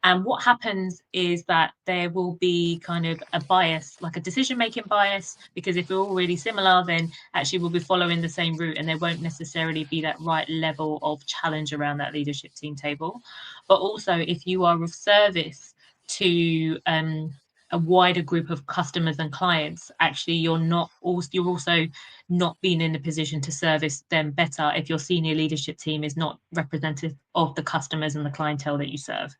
S2: And what happens is that there will be kind of a bias, like a decision-making bias, because if we're all really similar, then actually we'll be following the same route and there won't necessarily be that right level of challenge around that leadership team table. But also, if you are of service to a wider group of customers and clients, actually you're also not being in a position to service them better if your senior leadership team is not representative of the customers and the clientele that you serve.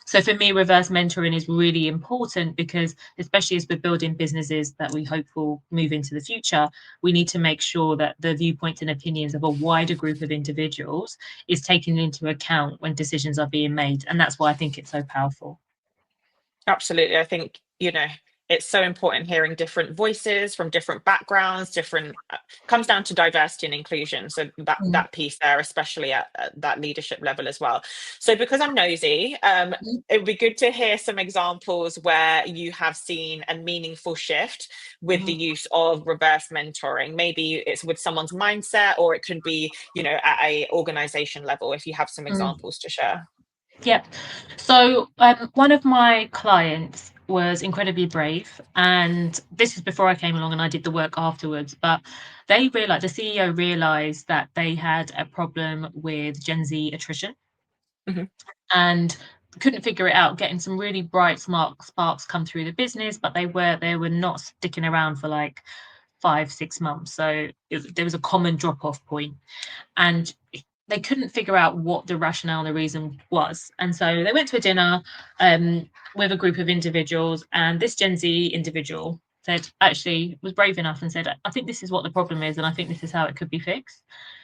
S2: So for me, reverse mentoring is really important because, especially as we're building businesses that we hope will move into the future, we need to make sure that the viewpoints and opinions of a wider group of individuals is taken into account when decisions are being made. And that's why I think it's so powerful.
S1: Absolutely. I think, it's so important hearing different voices from different backgrounds, different comes down to diversity and inclusion. So that piece there, especially at that leadership level as well. So because I'm nosy, it would be good to hear some examples where you have seen a meaningful shift with the
S2: Mm-hmm.
S1: use of reverse mentoring. Maybe it's with someone's mindset, or it could be, at a organization level, if you have some examples to share.
S2: Yep. So one of my clients was incredibly brave, and this was before I came along and I did the work afterwards. But the CEO realized that they had a problem with Gen Z attrition
S1: Mhm.
S2: and couldn't figure it out, getting some really bright smart sparks come through the business, but they were not sticking around for like 5 6 months. So there was a common drop off point, and they couldn't figure out what the rationale and the reason was. And so they went to a dinner with a group of individuals, and this Gen Z individual actually was brave enough and said, I think this is what the problem is, and I think this is how it could be fixed.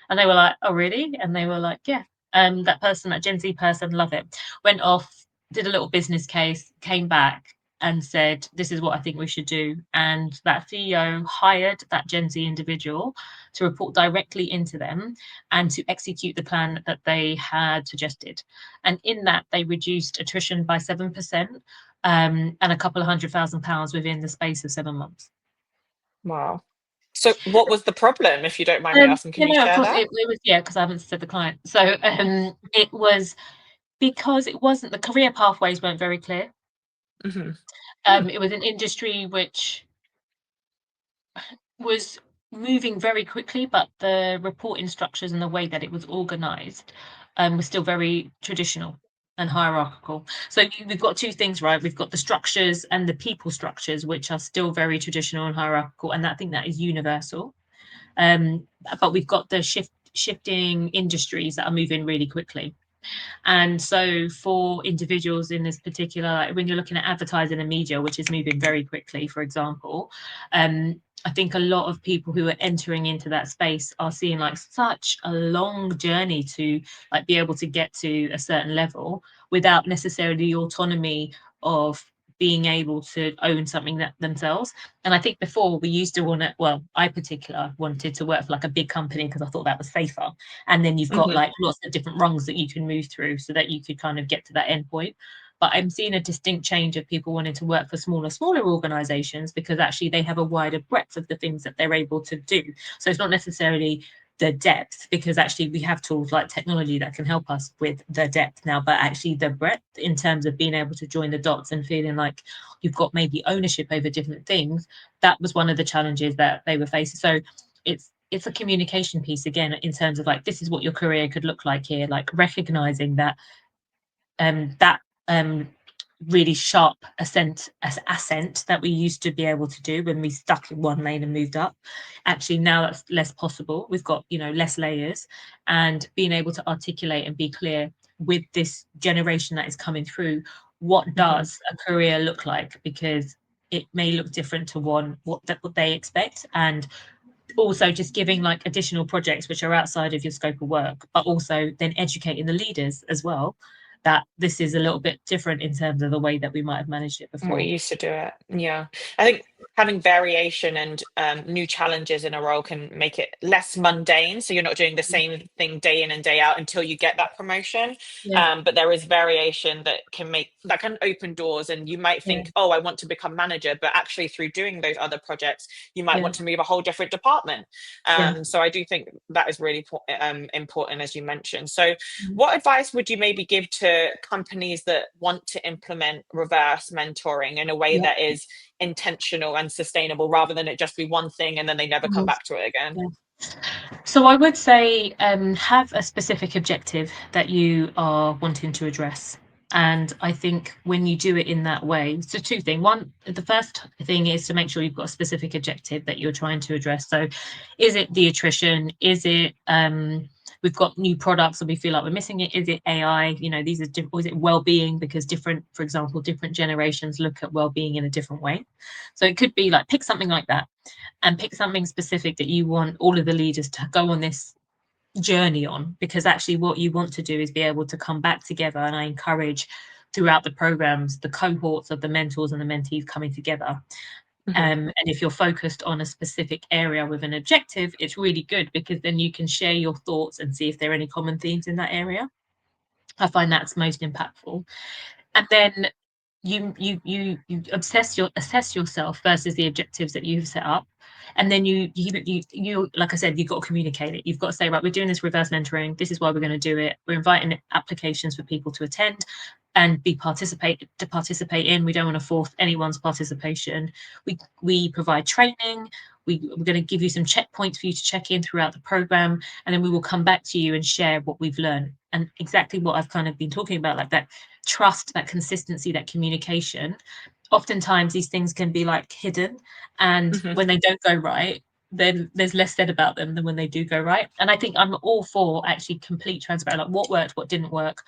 S2: And they were like, oh, really? And they were like, yeah. That Gen Z person, love it. Went off, did a little business case, came back, and said, this is what I think we should do. And that CEO hired that Gen Z individual to report directly into them and to execute the plan that they had suggested. And in that, they reduced attrition by 7%, and a couple of £100,000 within the space of 7 months.
S1: Wow. So what was the problem, if you don't mind me asking? Can you
S2: Of
S1: share
S2: course,
S1: that?
S2: it was, yeah, because I haven't said the client. So it was because it wasn't, the career pathways weren't very clear.
S1: Hmm.
S2: It was an industry which was moving very quickly, but the reporting structures and the way that it was organized was still very traditional and hierarchical. So we've got two things, right? We've got the structures and the people structures, which are still very traditional and hierarchical, and I think that is universal. But we've got the shifting industries that are moving really quickly. And so for individuals in this particular, like when you're looking at advertising and media, which is moving very quickly, for example, I think a lot of people who are entering into that space are seeing like such a long journey to like be able to get to a certain level without necessarily the autonomy of being able to own something that themselves. And I think before we used to want to, well, I particular wanted to work for like a big company because I thought that was safer. And then you've got
S1: Hmm.
S2: like lots of different rungs that you can move through so that you could kind of get to that end point. But I'm seeing a distinct change of people wanting to work for smaller organizations because actually they have a wider breadth of the things that they're able to do. So it's not necessarily the depth, because actually we have tools like technology that can help us with the depth now, but actually the breadth in terms of being able to join the dots and feeling like you've got maybe ownership over different things. That was one of the challenges that they were facing. So it's a communication piece again, in terms of like, this is what your career could look like here, like recognizing that that really sharp ascent that we used to be able to do when we stuck in one lane and moved up. Actually now that's less possible. We've got, you know, less layers, and being able to articulate and be clear with this generation that is coming through, what
S1: Hmm.
S2: does a career look like, because it may look different to what they expect. And also just giving like additional projects which are outside of your scope of work, but also then educating the leaders as well that this is a little bit different in terms of the way that we might have managed it
S1: What
S2: before.
S1: you used to do it. Yeah. I think having variation and new challenges in a role can make it less mundane. So you're not doing the same thing day in and day out until you get that promotion.
S2: Yeah,
S1: But there is variation that can open doors. And you might
S2: yeah,
S1: think, oh, I want to become manager. But actually, through doing those other projects, you might
S2: yeah,
S1: want to move a whole different department.
S2: yeah.
S1: So I do think that is really important, as you mentioned. So
S2: Mhm.
S1: what advice would you maybe give to companies that want to implement reverse mentoring in a way
S2: Yeah.
S1: that is intentional and sustainable rather than it just be one thing and then they never come
S2: Mhm.
S1: back to it again?
S2: Yeah. So I would say have a specific objective that you are wanting to address. And I think when you do it in that way, so two things. One, the first thing is to make sure you've got a specific objective that you're trying to address. So is it the attrition? Is it we've got new products and we feel like we're missing it? Is it AI? You know, these are different, or is it well-being? Because different, for example, different generations look at well-being in a different way. So it could be like pick something like that, and pick something specific that you want all of the leaders to go on this journey on, because actually what you want to do is be able to come back together. And I encourage throughout the programs the cohorts of the mentors and the mentees coming together.
S1: Hmm.
S2: And if you're focused on a specific area with an objective, it's really good because then you can share your thoughts and see if there are any common themes in that area. I find that's most impactful. And then you assess yourself versus the objectives that you've set up, and then you like I said, you've got to communicate it. You've got to say, right, we're doing this reverse mentoring, this is why we're going to do it, we're inviting applications for people to attend and participate in. We don't want to force anyone's participation. We provide training. We're going to give you some checkpoints for you to check in throughout the program, and then we will come back to you and share what we've learned. And exactly what I've kind of been talking about, like that trust, that consistency, that communication. Oftentimes these things can be like hidden, and
S1: Hmm.
S2: when they don't go right, then there's less said about them than when they do go right. And I think I'm all for actually complete transparency, like what worked, what didn't work,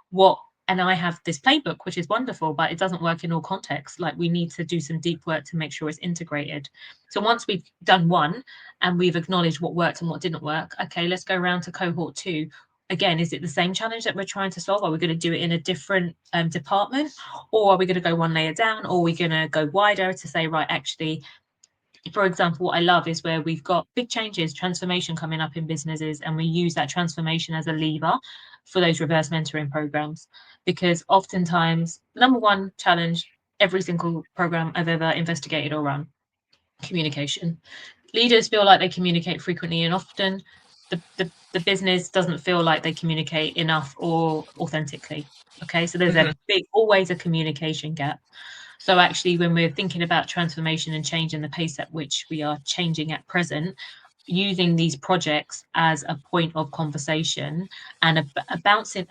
S2: what and I have this playbook, which is wonderful, but it doesn't work in all contexts. Like we need to do some deep work to make sure it's integrated. So once we've done one and we've acknowledged what worked and what didn't work, okay, let's go around to cohort two. again, is it the same challenge that we're trying to solve? Are we going to do it in a different department, or are we going to go one layer down, or are we going to go wider to say, right, actually, for example, what I love is where we've got big changes, transformation coming up in businesses, and we use that transformation as a lever for those reverse mentoring programs. Because oftentimes, number one challenge, every single program I've ever investigated or run, communication. Leaders feel like they communicate frequently and often. The business doesn't feel like they communicate enough or authentically. Okay, so there's a big, always a communication gap. So actually, when we're thinking about transformation and change and the pace at which we are changing at present, using these projects as a point of conversation and a bouncing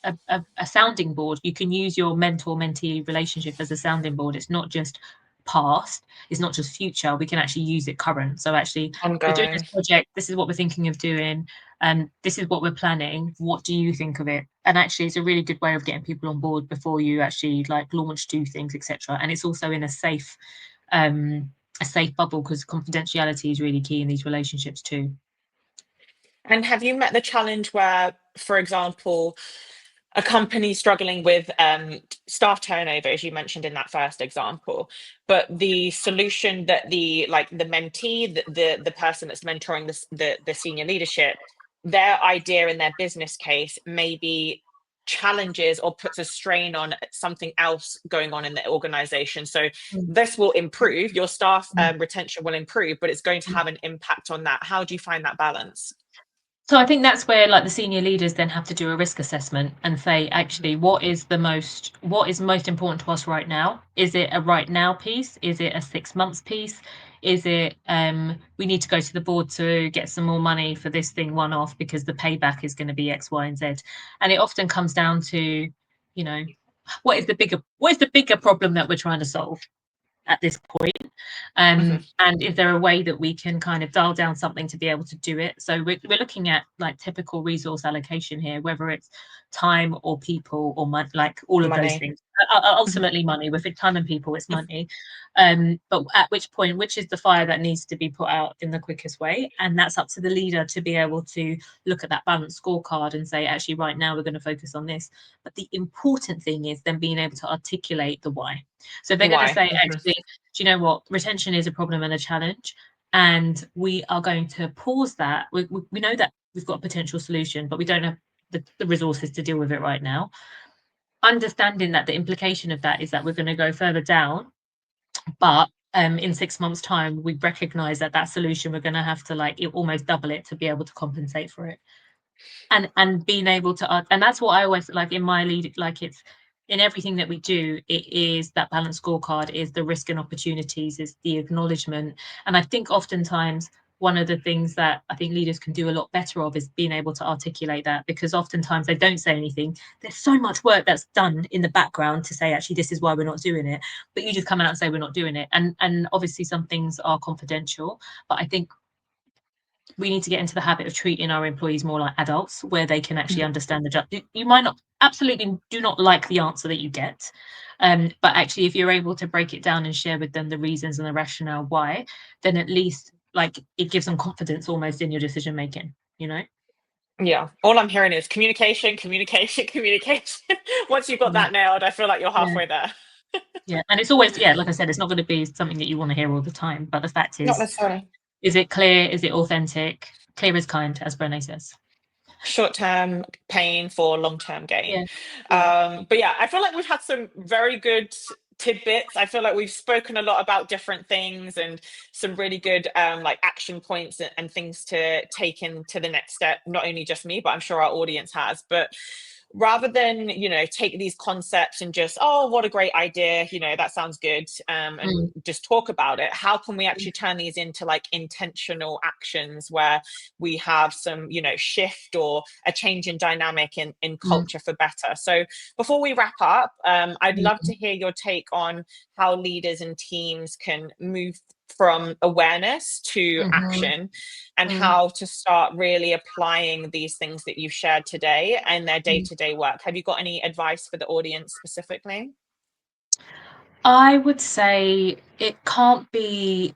S2: a sounding board. You can use your mentor-mentee relationship as a sounding board. It's not just past, it's not just future. We can actually use it current. So actually, we're doing this
S1: Ongoing.
S2: project. This is what we're thinking of doing, and this is what we're planning. What do you think of it? And actually, it's a really good way of getting people on board before you actually like launch, do things, etc. And it's also in a safe bubble, because confidentiality is really key in these relationships too.
S1: And have you met the challenge where, for example, a company struggling with staff turnover, as you mentioned in that first example, but the solution that the mentee, the person that's mentoring the senior leadership, their idea and their business case maybe challenges or puts a strain on something else going on in the organization. So
S2: Mm.
S1: this will improve your staff
S2: Mm.
S1: retention will improve, but it's going to have an impact on that. How do you find that balance?
S2: So I think that's where like the senior leaders then have to do a risk assessment and say, actually, what is most important to us right now? Is it a right now piece? Is it a 6 months piece? Is it we need to go to the board to get some more money for this thing one off because the payback is going to be X, Y, and Z? And it often comes down to, you know, what is the bigger problem that we're trying to solve at this point?
S1: Hmm.
S2: And is there a way that we can kind of dial down something to be able to do it? So we're looking at like typical resource allocation here, whether it's time or people or money, like all of those
S1: Money.
S2: things. Ultimately money. With it, time and people, it's money. But at which point, which is the fire that needs to be put out in the quickest way? And that's up to the leader to be able to look at that balanced scorecard and say, actually, right now we're going to focus on this. But the important thing is then being able to articulate the why. So they're going to
S1: Why?
S2: say, actually, do you know what? Retention is a problem and a challenge. And we are going to pause that. We know that we've got a potential solution, but we don't have the resources to deal with it right now. Understanding that the implication of that is that we're going to go further down, but in 6 months' time, we recognize that that solution, we're going to have to like almost double it to be able to compensate for it. And being able to, and that's what I always like in my lead, like it's in everything that we do, it is that balanced scorecard, is the risk and opportunities, is the acknowledgement. And I think oftentimes one of the things that I think leaders can do a lot better of is being able to articulate that, because oftentimes they don't say anything. There's so much work that's done in the background to say, actually, this is why we're not doing it. But you just come out and say we're not doing it. And obviously some things are confidential, but I think we need to get into the habit of treating our employees more like adults, where they can actually understand the job. You might not absolutely do not like the answer that you get, but actually, if you're able to break it down and share with them the reasons and the rationale why, then at least like it gives them confidence almost in your decision making. You know.
S1: Yeah, all I'm hearing is communication, communication, communication. Once you've got
S2: Yeah.
S1: that nailed, I feel like you're
S2: Yeah.
S1: halfway there.
S2: Yeah. And it's always, yeah, like I said, it's not going to be something that you want to hear all the time. But the fact
S1: Not necessarily.
S2: is it clear? Is it authentic? Clear is kind, as Brené says.
S1: Short-term pain for long-term gain.
S2: Yeah. Yeah.
S1: But yeah, I feel like we've had some very good tidbits. I feel like we've spoken a lot about different things and some really good like action points and things to take into the next step. Not only just me, but I'm sure our audience has. But rather than take these concepts and just, oh, what a great idea, that sounds good, and
S2: Mm.
S1: just talk about it, how can we actually turn these into like intentional actions where we have some shift or a change in dynamic in
S2: Mm.
S1: culture for better? So before we wrap up, I'd love
S2: Mm.
S1: to hear your take on how leaders and teams can move from awareness to
S2: Mhm.
S1: action, and
S2: Mm.
S1: how to start really applying these things that you've shared today in their
S2: Mm.
S1: day-to-day work. Have you got any advice for the audience specifically?
S2: I would say it can't be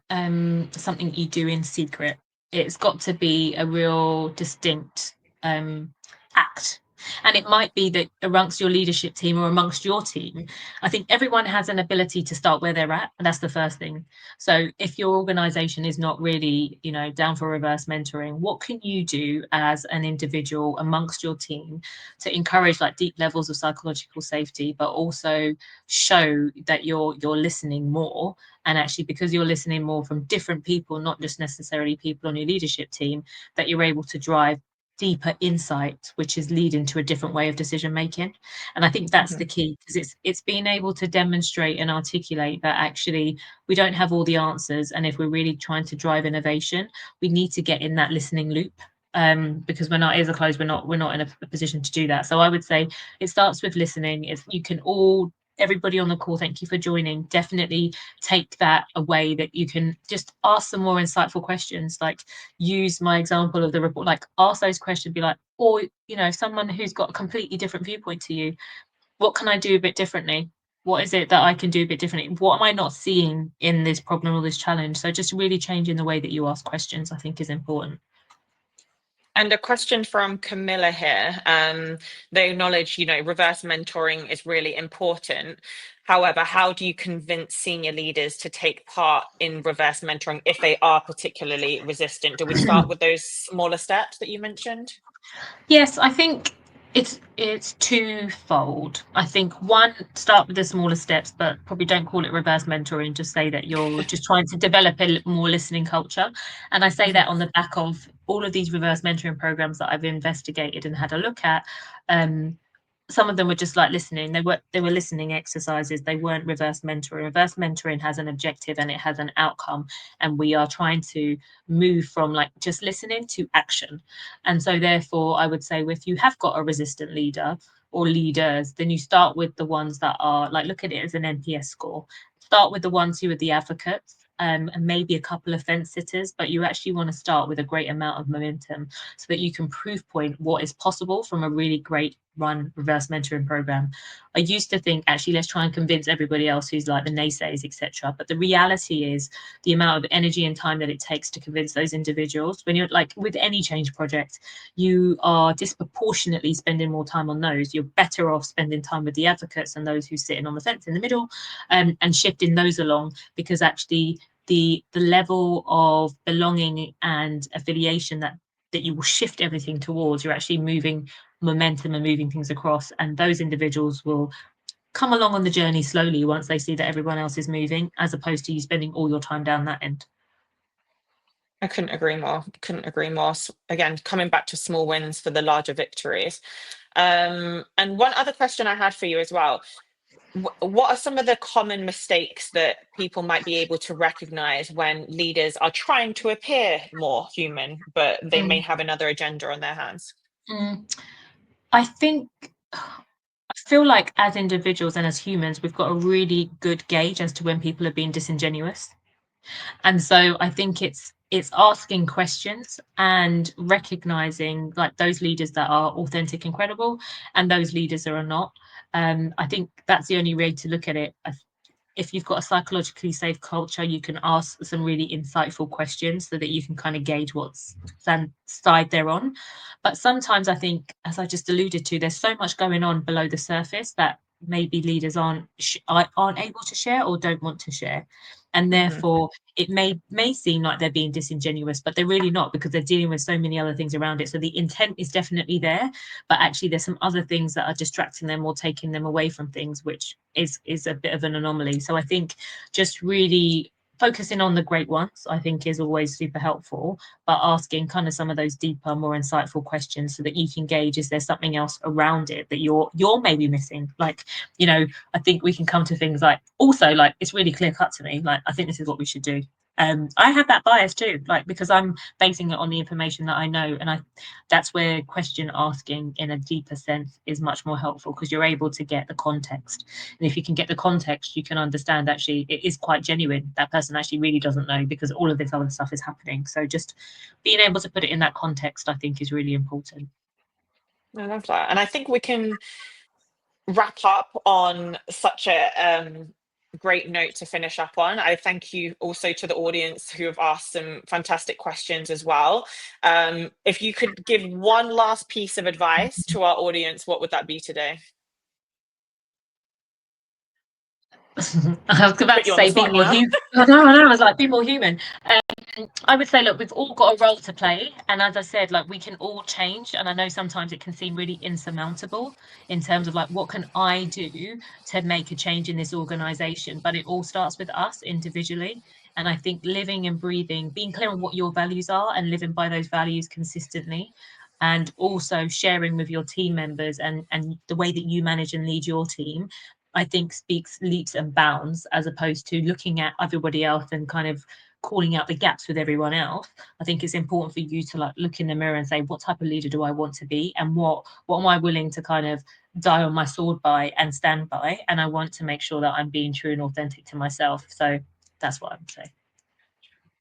S2: something you do in secret. It's got to be a real distinct. act. And it might be that amongst your leadership team or amongst your team, I think everyone has an ability to start where they're at. And that's the first thing. So if your organization is not really, down for reverse mentoring, what can you do as an individual amongst your team to encourage like deep levels of psychological safety, but also show that you're listening more? And actually, because you're listening more from different people, not just necessarily people on your leadership team, that you're able to drive deeper insight, which is leading to a different way of decision making. And I think that's the key, because it's being able to demonstrate and articulate that actually we don't have all the answers, and if we're really trying to drive innovation, we need to get in that listening loop. Because when our ears are closed, we're not in a position to do that. So I would say it starts with listening. If you can all, everybody on the call, thank you for joining, definitely take that away, that you can just ask some more insightful questions, like use my example of the report, like ask those questions, be like, or someone who's got a completely different viewpoint to you, what can I do a bit differently? What is it that I can do a bit differently? What am I not seeing in this problem or this challenge? So just really changing the way that you ask questions, I think, is important.
S1: And a question from Camilla here. They acknowledge, reverse mentoring is really important. However, how do you convince senior leaders to take part in reverse mentoring if they are particularly resistant? Do we start with those smaller steps that you mentioned?
S2: Yes, I think it's twofold. I think one, start with the smaller steps, but probably don't call it reverse mentoring. Just say that you're just trying to develop a more listening culture. And I say that on the back of all of these reverse mentoring programs that I've investigated and had a look at. Some of them were just like listening. They were listening exercises. They weren't reverse mentoring. Reverse mentoring has an objective and it has an outcome, and we are trying to move from like just listening to action. And so therefore I would say, if you have got a resistant leader or leaders, then you start with the ones that are like, look at it as an NPS score. Start with the ones who are the advocates, and maybe a couple of fence sitters, but you actually want to start with a great amount of momentum so that you can proof point what is possible from a really great run reverse mentoring program. I used to think, actually, let's try and convince everybody else who's like the naysayers, etc. But the reality is the amount of energy and time that it takes to convince those individuals. When you're like with any change project, you are disproportionately spending more time on those. You're better off spending time with the advocates and those who's sitting on the fence in the middle, and shifting those along, because actually the level of belonging and affiliation that you will shift everything towards, you're actually moving momentum and moving things across, and those individuals will come along on the journey slowly once they see that everyone else is moving, as opposed to you spending all your time down that end.
S1: I couldn't agree more. Couldn't agree more. Again, coming back to small wins for the larger victories. And one other question I had for you as well. What are some of the common mistakes that people might be able to recognize when leaders are trying to appear more human, but they may
S2: Mm.
S1: have another agenda on their hands?
S2: I think, I feel like as individuals and as humans, we've got a really good gauge as to when people are being disingenuous. And so I think it's asking questions and recognizing like those leaders that are authentic and credible, and those leaders that are not. I think that's the only way to look at it. If you've got a psychologically safe culture, you can ask some really insightful questions so that you can kind of gauge what's side they're on. But sometimes I think, as I just alluded to, there's so much going on below the surface that maybe leaders aren't able to share or don't want to share, and
S1: Hmm.
S2: therefore it may seem like they're being disingenuous, but they're really not, because they're dealing with so many other things around it. So the intent is definitely there, but actually there's some other things that are distracting them or taking them away from things, which is a bit of an anomaly. So I think just really focusing on the great ones, I think, is always super helpful, but asking kind of some of those deeper, more insightful questions so that you can gauge, is there something else around it that you're maybe missing? Like, I think we can come to things like, also, like, it's really clear cut to me, like, I think this is what we should do. I have that bias too, like, because I'm basing it on the information that I know, and that's where question asking in a deeper sense is much more helpful, because you're able to get the context. And if you can get the context, you can understand actually it is quite genuine. That person actually really doesn't know, because all of this other stuff is happening. So just being able to put it in that context, I think, is really important.
S1: I love that. And I think we can wrap up on such a great note to finish up on. I thank you also to the audience who have asked some fantastic questions as well. If you could give one last piece of advice to our audience, what would that be today?
S2: I was about
S1: Put
S2: to
S1: you on the
S2: say be
S1: spot
S2: more
S1: now.
S2: human. I was like, be more human. I would say, look, we've all got a role to play. And as I said, like we can all change. And I know sometimes it can seem really insurmountable in terms of like, what can I do to make a change in this organization? But it all starts with us individually. And I think living and breathing, being clear on what your values are and living by those values consistently, and also sharing with your team members and the way that you manage and lead your team, I think speaks leaps and bounds, as opposed to looking at everybody else and kind of calling out the gaps with everyone else. I think it's important for you to like look in the mirror and say, what type of leader do I want to be, and what am I willing to kind of die on my sword by and stand by? And I want to make sure that I'm being true and authentic to myself. So that's what I would say.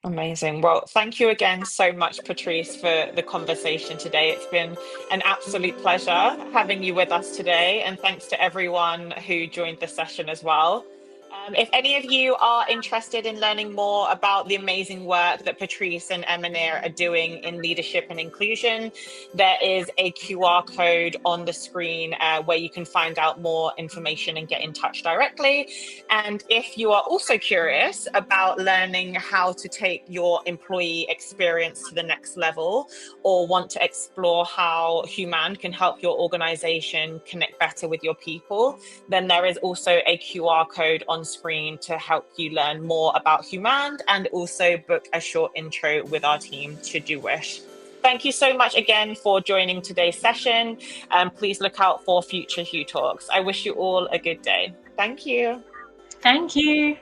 S1: Amazing. Well, thank you again so much, Patrice, for the conversation today. It's been an absolute pleasure having you with us today. And thanks to everyone who joined the session as well. If any of you are interested in learning more about the amazing work that Patrice and Eminere are doing in leadership and inclusion, there is a QR code on the screen where you can find out more information and get in touch directly. And if you are also curious about learning how to take your employee experience to the next level, or want to explore how Human can help your organization connect better with your people, then there is also a QR code on screen to help you learn more about Human and also book a short intro with our team should you wish. Thank you so much again for joining today's session. Please look out for future Hugh Talks. I wish you all a good day. Thank you.
S2: Thank you.